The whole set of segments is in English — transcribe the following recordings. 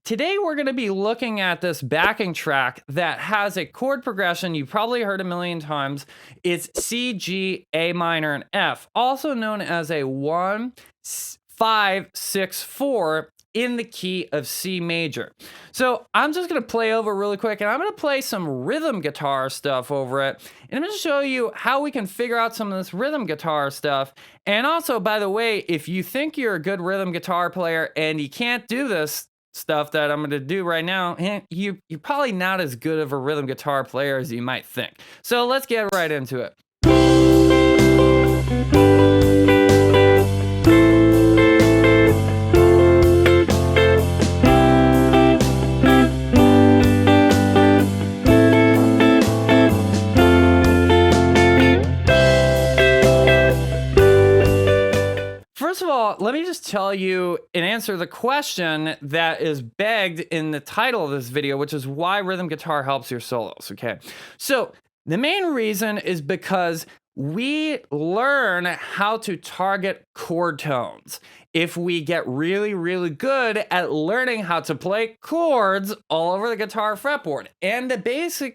Today we're going to be looking at this backing track that has a chord progression you've probably heard a million times. It's C, G, A minor, and F, also known as a 1, 5, 6, 4 in the key of C major. So I'm just going to play over really quick, and I'm going to play some rhythm guitar stuff over it. And I'm going to show you how we can figure out some of this rhythm guitar stuff. And also, by the way, if you think you're a good rhythm guitar player and you can't do this stuff that I'm going to do right now, you're probably not as good of a rhythm guitar player as you might think. So let's get right into it. First of all, let me just tell you and answer the question that is begged in the title of this video, which is why rhythm guitar helps your solos, okay? So the main reason is because we learn how to target chord tones. If we get really, really good at learning how to play chords all over the guitar fretboard. And the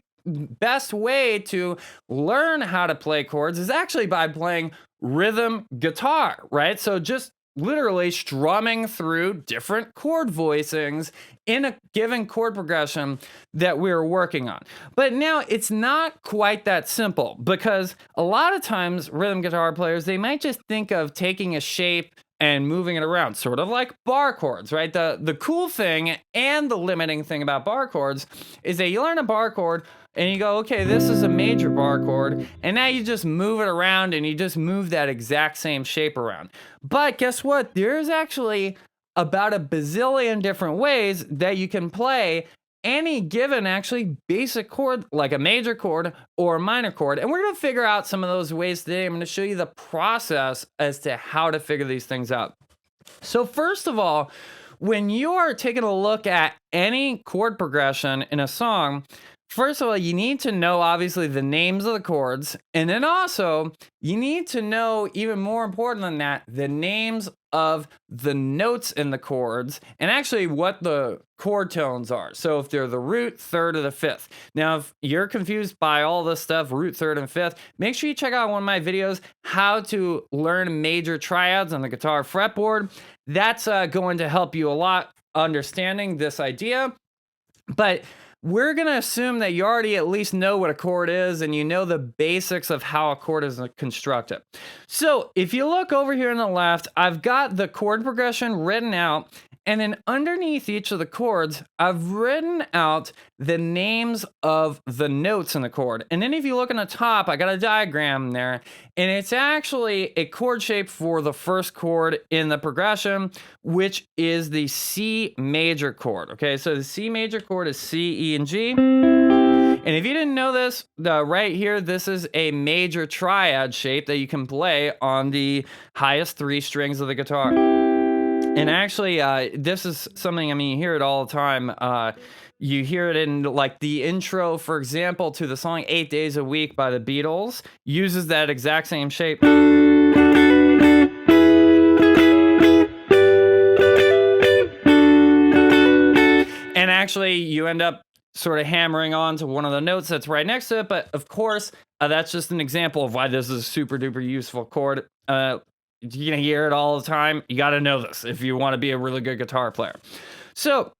best way to learn how to play chords is actually by playing rhythm guitar, right? So just literally strumming through different chord voicings in a given chord progression that we're working on. But now it's not quite that simple, because a lot of times rhythm guitar players, they might just think of taking a shape and moving it around, sort of like bar chords, right? The cool thing and the limiting thing about bar chords is that you learn a bar chord and you go, okay, this is a major bar chord, and now you just move it around and you just move that exact same shape around. But guess what? There's actually about a bazillion different ways that you can play any given actually basic chord, like a major chord or a minor chord. And we're going to figure out some of those ways today. I'm going to show you the process as to how to figure these things out. So first of all, when you are taking a look at any chord progression in a song, first of all, you need to know, obviously, the names of the chords. And then also, you need to know, even more important than that, the names of the notes in the chords and actually what the chord tones are. So if they're the root, third, or the fifth. Now, if you're confused by all this stuff, root, third, and fifth, make sure you check out one of my videos, how to learn major triads on the guitar fretboard. That's going to help you a lot understanding this idea. But we're going to assume that you already at least know what a chord is and you know the basics of how a chord is constructed. So if you look over here on the left, I've got the chord progression written out. And then underneath each of the chords, I've written out the names of the notes in the chord. And then if you look on the top, I got a diagram there. And it's actually a chord shape for the first chord in the progression, which is the C major chord. Okay, so the C major chord is C, E, and G. And if you didn't know this, right here, this is a major triad shape that you can play on the highest 3 strings of the guitar. And actually, this is something, I mean, you hear it all the time. You hear it in, like, the intro, for example, to the song 8 Days a Week by the Beatles, uses that exact same shape. And actually, you end up sort of hammering on to one of the notes that's right next to it. But, of course, that's just an example of why this is a super-duper useful chord. You're going to hear it all the time. You got to know this if you want to be a really good guitar player. So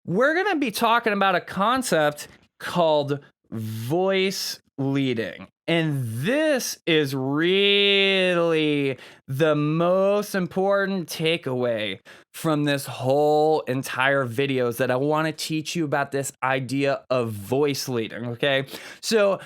we're going to be talking about a concept called voice leading. And this is really the most important takeaway from this whole entire video, is that I want to teach you about this idea of voice leading, okay? So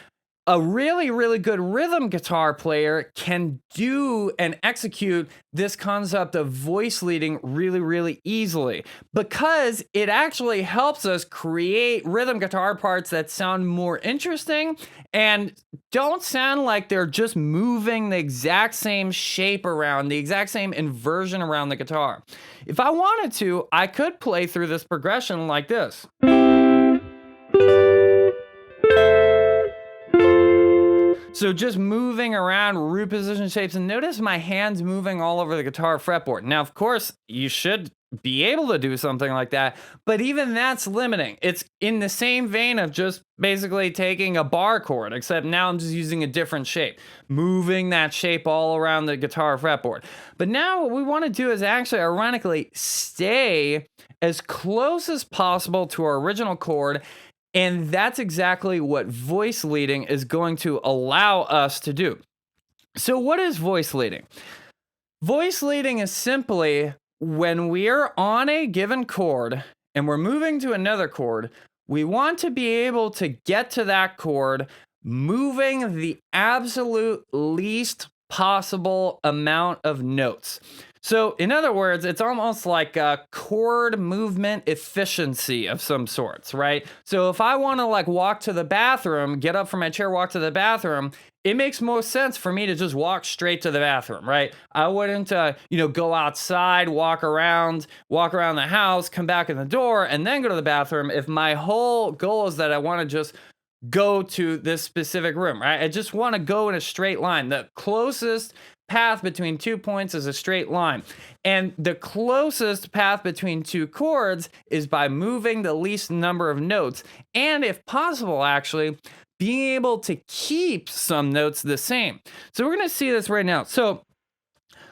a really, really good rhythm guitar player can do and execute this concept of voice leading really, really easily, because it actually helps us create rhythm guitar parts that sound more interesting and don't sound like they're just moving the exact same shape around, the exact same inversion around the guitar. If I wanted to, I could play through this progression like this. So just moving around root position shapes, and notice my hands moving all over the guitar fretboard. Now, of course, you should be able to do something like that, but even that's limiting. It's in the same vein of just basically taking a bar chord, except now I'm just using a different shape, moving that shape all around the guitar fretboard. But now what we want to do is actually, ironically, stay as close as possible to our original chord, and that's exactly what voice leading is going to allow us to do. So what is voice leading? Voice leading is simply when we're on a given chord and we're moving to another chord, we want to be able to get to that chord moving the absolute least possible amount of notes. So, in other words, it's almost like a chord movement efficiency of some sorts, right? So, if I want to like walk to the bathroom, get up from my chair, walk to the bathroom, it makes most sense for me to just walk straight to the bathroom, right? I wouldn't, go outside, walk around the house, come back in the door, and then go to the bathroom. If my whole goal is that I want to just go to this specific room, right? I just want to go in a straight line. The closest path between 2 points is a straight line. And the closest path between two chords is by moving the least number of notes. And if possible, actually, being able to keep some notes the same. So we're going to see this right now. So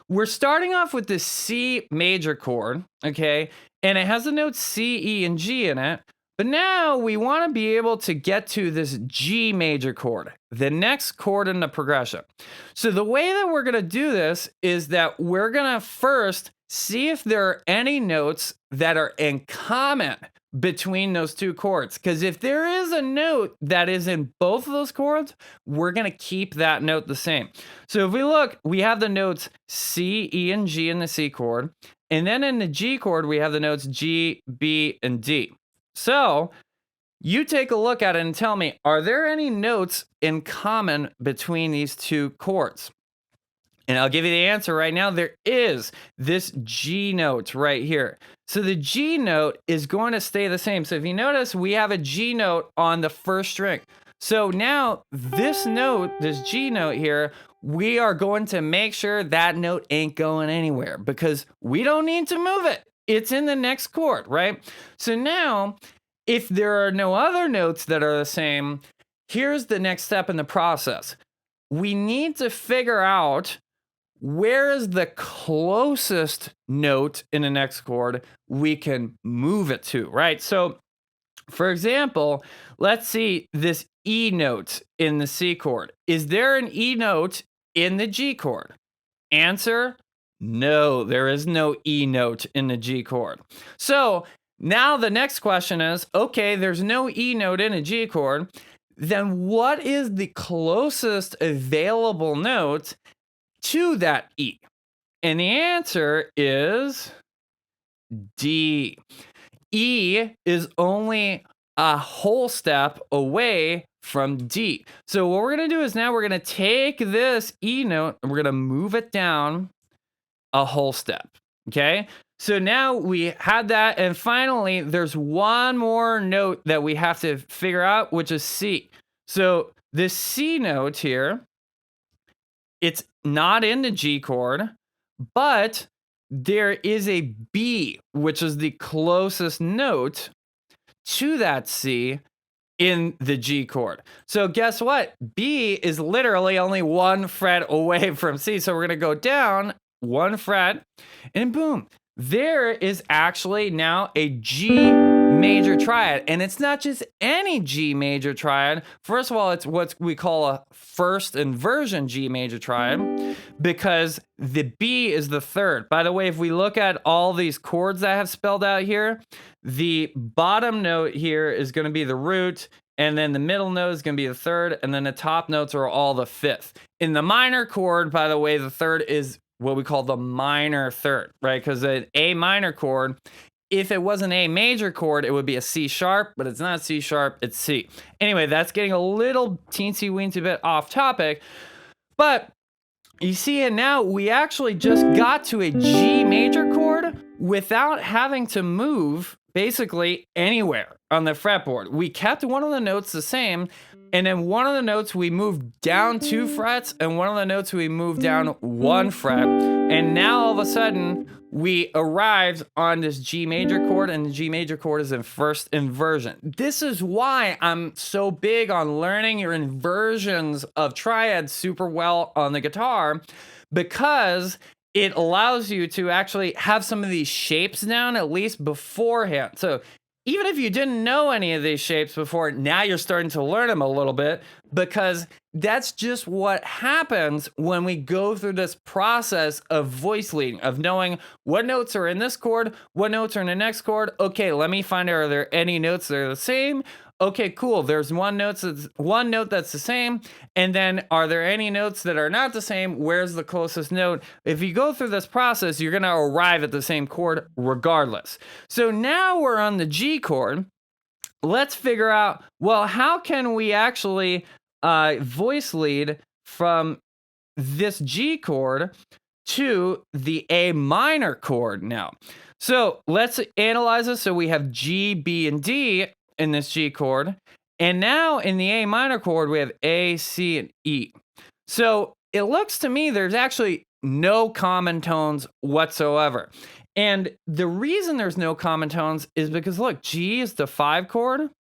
we're starting off with the C major chord, okay? And it has the notes C, E, and G in it. But now we want to be able to get to this G major chord, the next chord in the progression. So the way that we're going to do this is that we're going to first see if there are any notes that are in common between those two chords. Because if there is a note that is in both of those chords, we're going to keep that note the same. So if we look, we have the notes C, E, and G in the C chord. And then in the G chord, we have the notes G, B, and D. So you take a look at it and tell me, are there any notes in common between these two chords? And I'll give you the answer right now. There is this G note right here. So the G note is going to stay the same. So if you notice, we have a G note on the first string. So now this note, this G note here, we are going to make sure that note ain't going anywhere because we don't need to move it. It's in the next chord, right? So now, if there are no other notes that are the same, here's the next step in the process. We need to figure out where is the closest note in the next chord we can move it to, right? So, for example, let's see this E note in the C chord. Is there an E note in the G chord? Answer: no, there is no E note in the G chord. So now the next question is, okay, there's no E note in a G chord. Then what is the closest available note to that E? And the answer is D. E is only a whole step away from D. So what we're going to do is now we're going to take this E note and we're going to move it down a whole step. Okay. So now we had that. And finally, there's one more note that we have to figure out, which is C. So this C note here, it's not in the G chord, but there is a B, which is the closest note to that C in the G chord. So guess what? B is literally only one fret away from C. So we're going to go down one fret and boom, there is actually now a G major triad. And it's not just any G major triad. First of all, it's what we call a first inversion G major triad because the B is the third. By the way, if we look at all these chords that I have spelled out here, the bottom note here is going to be the root, and then the middle note is going to be the third, and then the top notes are all the fifth. In the minor chord, by the way, the third is what we call the minor third, right? Because an A minor chord, if it was an A major chord, it would be a C sharp, but it's not C sharp, it's C. Anyway, that's getting a little teensy weensy bit off topic, but you see it now, we actually just got to a G major chord without having to move basically anywhere on the fretboard. We kept one of the notes the same, and then one of the notes we moved down 2 frets, and one of the notes we moved down 1 fret. And now all of a sudden, we arrived on this G major chord, and the G major chord is in first inversion. This is why I'm so big on learning your inversions of triads super well on the guitar, because it allows you to actually have some of these shapes down at least beforehand. So even if you didn't know any of these shapes before, now you're starting to learn them a little bit, because that's just what happens when we go through this process of voice leading, of knowing what notes are in this chord, what notes are in the next chord. Okay, let me find out, are there any notes that are the same? Okay, cool. There's one note that's the same. And then are there any notes that are not the same? Where's the closest note? If you go through this process, you're going to arrive at the same chord regardless. So now we're on the G chord. Let's figure out, well, how can we actually voice lead from this G chord to the A minor chord now? So let's analyze this. So we have G, B, and D in this G chord. And now in the A minor chord, we have A, C, and E. So it looks to me there's actually no common tones whatsoever. And the reason there's no common tones is because, look, G is the 5 chord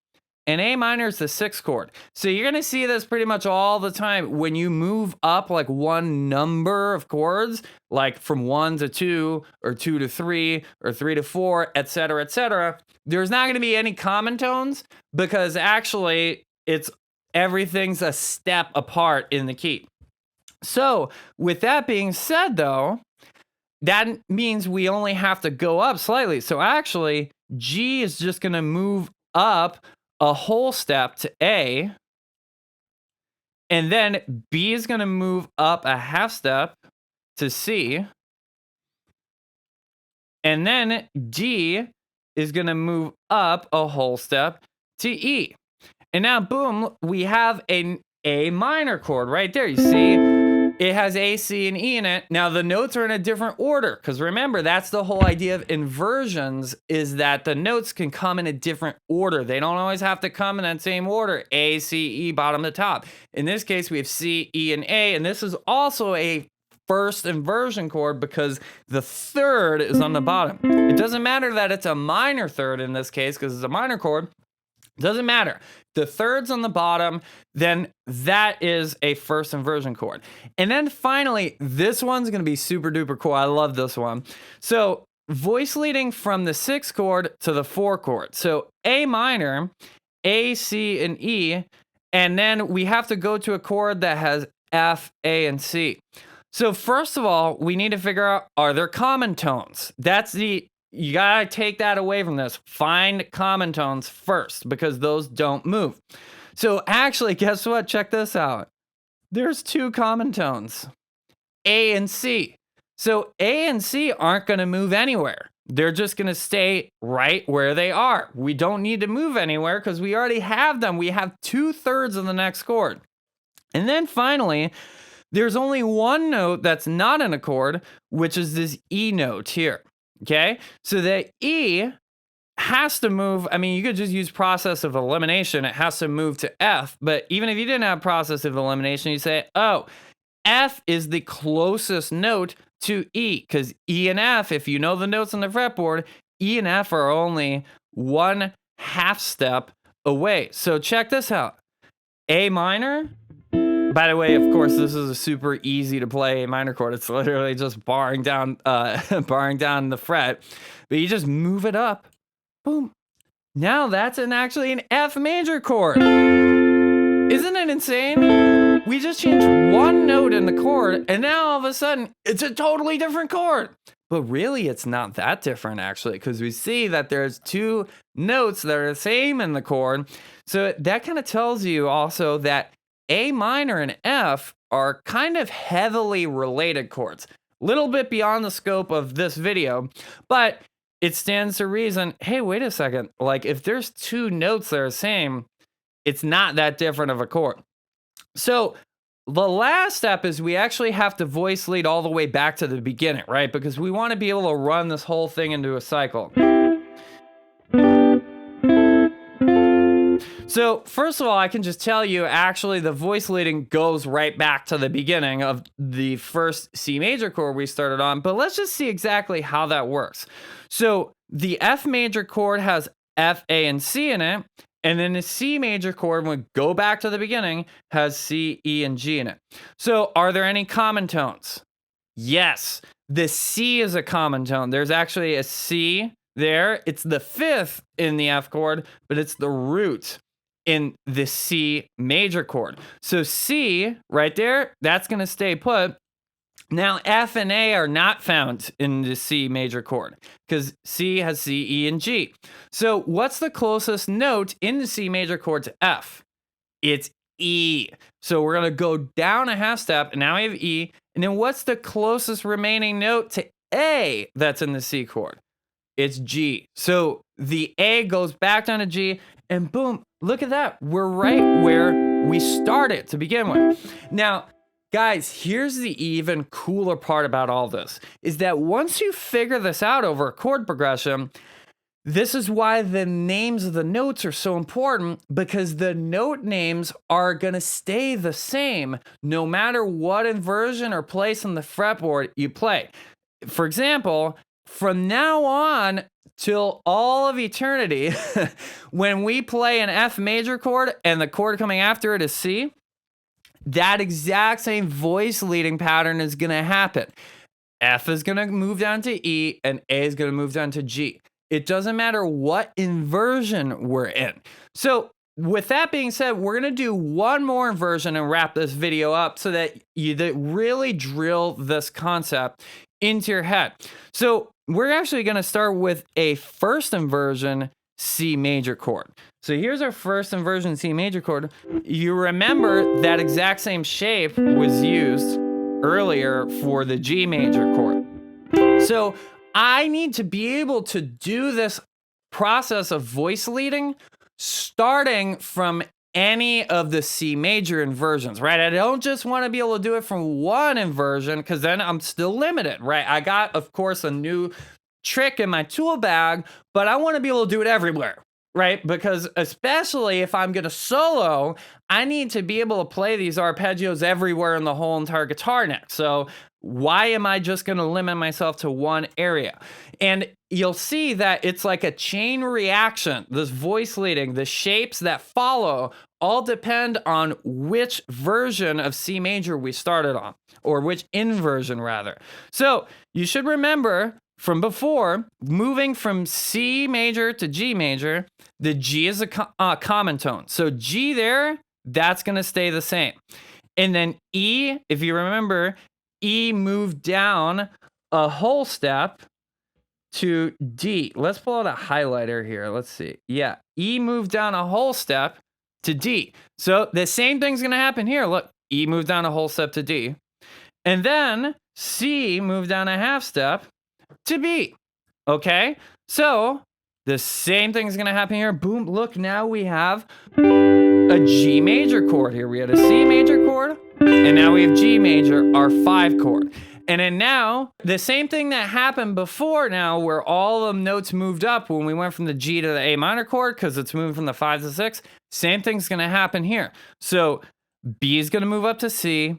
and A minor is the 6 chord. So you're going to see this pretty much all the time when you move up like one number of chords, like from 1 to 2 or 2 to 3 or 3 to 4, etc., etc. There's not going to be any common tones, because actually everything's a step apart in the key. So with that being said, though, that means we only have to go up slightly. So actually, G is just going to move up a whole step to A, and then B is going to move up a half step to C, and then D is going to move up a whole step to E. And now, boom, we have an A minor chord right there. You see, it has A, C, and E in it. Now, the notes are in a different order, because remember, that's the whole idea of inversions, is that the notes can come in a different order. They don't always have to come in that same order. A, C, E, bottom to top. In this case, we have C, E, and A, and this is also a first inversion chord because the third is on the bottom. It doesn't matter that it's a minor third in this case, because it's a minor chord. It doesn't matter. The third's on the bottom, then that is a first inversion chord. And then finally, this one's going to be super duper cool. I love this one. So voice leading from the 6 chord to the 4 chord. So A minor, A, C, and E, and then we have to go to a chord that has F, A, and C. So first of all, we need to figure out, are there common tones? You gotta take that away from this. Find common tones first, because those don't move. So actually, guess what? Check this out. There's 2 common tones, A and C. So A and C aren't gonna move anywhere. They're just gonna stay right where they are. We don't need to move anywhere because we already have them. We have 2/3 of the next chord. And then finally, there's only one note that's not in a chord, which is this E note here. Okay, so the E has to move. I mean, you could just use process of elimination. It has to move to F. But even if you didn't have process of elimination, you say, oh, F is the closest note to E, because E and F, if you know the notes on the fretboard, E and F are only 1/2 step away. So check this out. A minor. By the way, of course, this is a super easy to play A minor chord. It's literally just barring down the fret, but you just move it up. Boom. Now that's actually an F major chord. Isn't it insane? We just changed one note in the chord, and now all of a sudden, it's a totally different chord. But really, it's not that different, actually, because we see that there's 2 notes that are the same in the chord. So that kind of tells you also that A minor and F are kind of heavily related chords. Little bit beyond the scope of this video, but it stands to reason, hey, wait a second. Like, if there's 2 notes that are the same, it's not that different of a chord. So the last step is we actually have to voice lead all the way back to the beginning, right? Because we want to be able to run this whole thing into a cycle. So first of all, I can just tell you, actually, the voice leading goes right back to the beginning of the first C major chord we started on, but let's just see exactly how that works. So the F major chord has F, A, and C in it, and then the C major chord, when we go back to the beginning, has C, E, and G in it. So are there any common tones? Yes, the C is a common tone. There's actually a C there. It's the fifth in the F chord, but it's the root in the C major chord. So C right there, that's going to stay put. Now F and A are not found in the C major chord because C has C, E, and G. So what's the closest note in the C major chord to F? It's E. So we're going to go down a half step, and now we have E. And then what's the closest remaining note to A that's in the C chord? It's G. So the A goes back down to G, and boom, look at that. We're right where we started to begin with. Now, guys, here's the even cooler part about all this, is that once you figure this out over a chord progression, this is why the names of the notes are so important, because the note names are going to stay the same no matter what inversion or place on the fretboard you play. For example, from now on till all of eternity, when we play an F major chord and the chord coming after it is C, that exact same voice leading pattern is going to happen. F is going to move down to E and A is going to move down to G. It doesn't matter what inversion we're in. So with that being said, we're going to do one more inversion and wrap this video up so that you really drill this concept into your head. So we're actually going to start with a first inversion C major chord. So here's our first inversion C major chord. You remember that exact same shape was used earlier for the G major chord. So I need to be able to do this process of voice leading starting from any of the C major inversions, right? I don't just want to be able to do it from one inversion because then I'm still limited, right? I got, of course, a new trick in my tool bag, but I want to be able to do it everywhere, right? Because especially if I'm going to solo, I need to be able to play these arpeggios everywhere in the whole entire guitar neck. So why am I just going to limit myself to one area? And you'll see that it's like a chain reaction. This voice leading, the shapes that follow all depend on which version of C major we started on, or which inversion rather. So you should remember from before, moving from C major to G major, the G is a common tone. So G there, that's going to stay the same. And then E, if you remember, E moved down a whole step to D. Let's pull out a highlighter here. Let's see. Yeah, E moved down a whole step to D. So the same thing's going to happen here. Look, E moved down a whole step to D. And then C moved down a half step to B. Okay? So the same thing's going to happen here. Boom, look, now we have a G major chord here. We had a C major chord, and now we have G major, our 5 chord. And then now, the same thing that happened before now, where all the notes moved up when we went from the G to the A minor chord, because it's moving from the 5 to 6, same thing's going to happen here. So B is going to move up to C,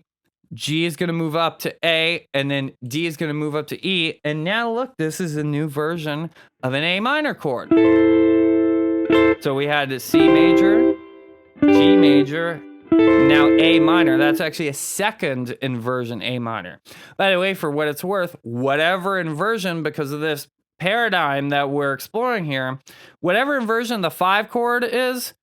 G is going to move up to A, and then D is going to move up to E. And now look, this is a new version of an A minor chord. So we had the C major, G major, now A minor. That's actually a second inversion A minor. By the way, for what it's worth, whatever inversion, because of this paradigm that we're exploring here, whatever inversion the 5 chord is,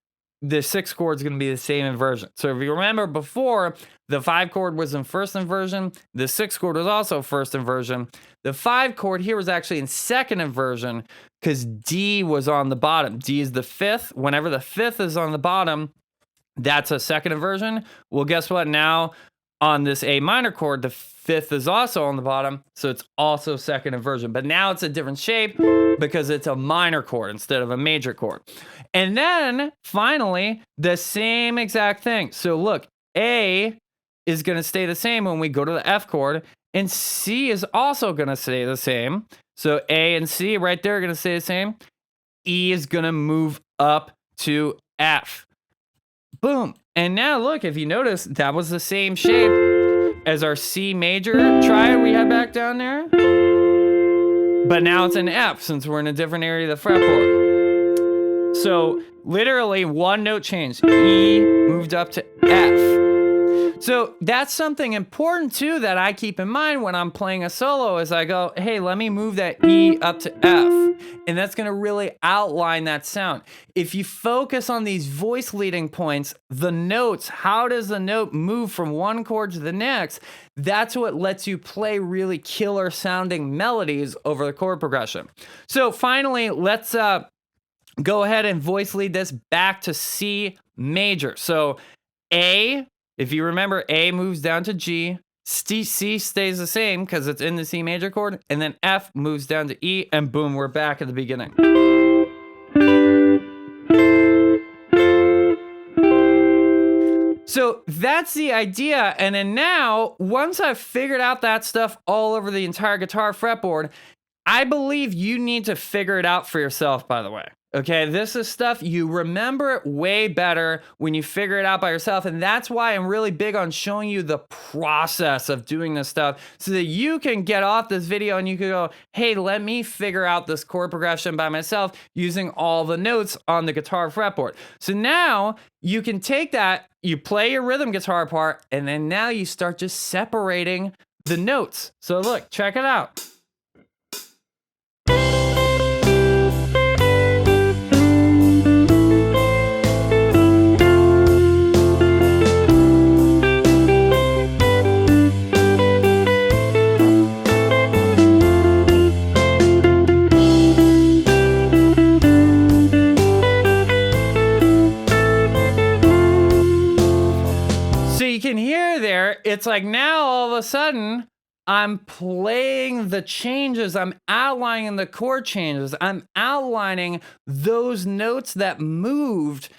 the 6 chord is going to be the same inversion. So if you remember before, the 5 chord was in first inversion, the 6 chord was also first inversion. The 5 chord here was actually in second inversion because D was on the bottom. D is the 5th. Whenever the 5th is on the bottom, that's a second inversion. Well, guess what? Now on this A minor chord, the 5th is also on the bottom, so it's also second inversion. But now it's a different shape because it's a minor chord instead of a major chord. And then finally, the same exact thing. So look, A is going to stay the same when we go to the F chord, and C is also going to stay the same. So A and C right there are going to stay the same. E is going to move up to F. boom. And now look, if you notice, that was the same shape as our C major triad we had back down there. But now it's an F since we're in a different area of the fretboard. So literally one note change. E moved up to F. So that's something important too that I keep in mind when I'm playing a solo is I go, hey, let me move that E up to F. And that's gonna really outline that sound. If you focus on these voice leading points, the notes, how does the note move from one chord to the next? That's what lets you play really killer sounding melodies over the chord progression. So finally, let's go ahead and voice lead this back to C major. So A, if you remember, A moves down to G, C stays the same because it's in the C major chord, and then F moves down to E, and boom, we're back at the beginning. So that's the idea, and then now, once I've figured out that stuff all over the entire guitar fretboard, I believe you need to figure it out for yourself, by the way. Okay, this is stuff you remember it way better when you figure it out by yourself. And that's why I'm really big on showing you the process of doing this stuff so that you can get off this video and you can go, hey, let me figure out this chord progression by myself using all the notes on the guitar fretboard. So now you can take that, you play your rhythm guitar part, and then now you start just separating the notes. So look, check it out. It's like now all of a sudden I'm playing the changes, I'm outlining the chord changes, I'm outlining those notes that moved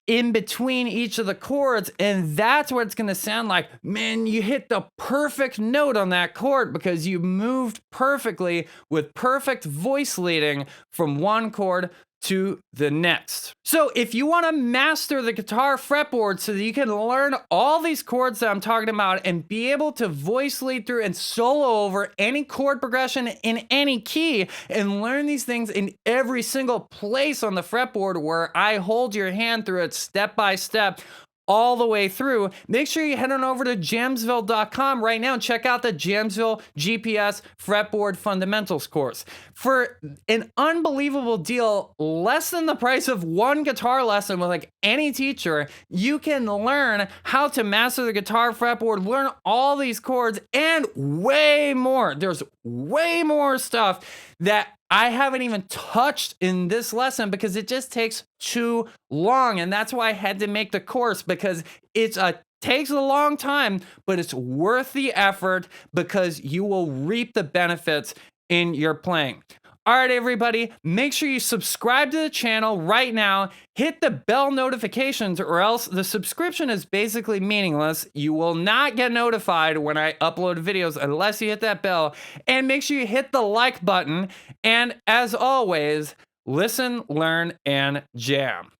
in between each of the chords, and that's what it's going to sound like. Man, you hit the perfect note on that chord because you moved perfectly with perfect voice leading from one chord to the next. So if you want to master the guitar fretboard so that you can learn all these chords that I'm talking about and be able to voice lead through and solo over any chord progression in any key and learn these things in every single place on the fretboard where I hold your hand through it step by step, all the way through, make sure you head on over to Jamsville.com right now and check out the Jamsville GPS Fretboard Fundamentals course. For an unbelievable deal, less than the price of one guitar lesson with like any teacher, you can learn how to master the guitar fretboard, learn all these chords, and way more. There's way more stuff that I haven't even touched in this lesson because it just takes too long. And that's why I had to make the course, because takes a long time, but it's worth the effort because you will reap the benefits in your playing. All right, everybody, make sure you subscribe to the channel right now. Hit the bell notifications or else the subscription is basically meaningless. You will not get notified when I upload videos unless you hit that bell. And make sure you hit the like button. And as always, listen, learn, and jam.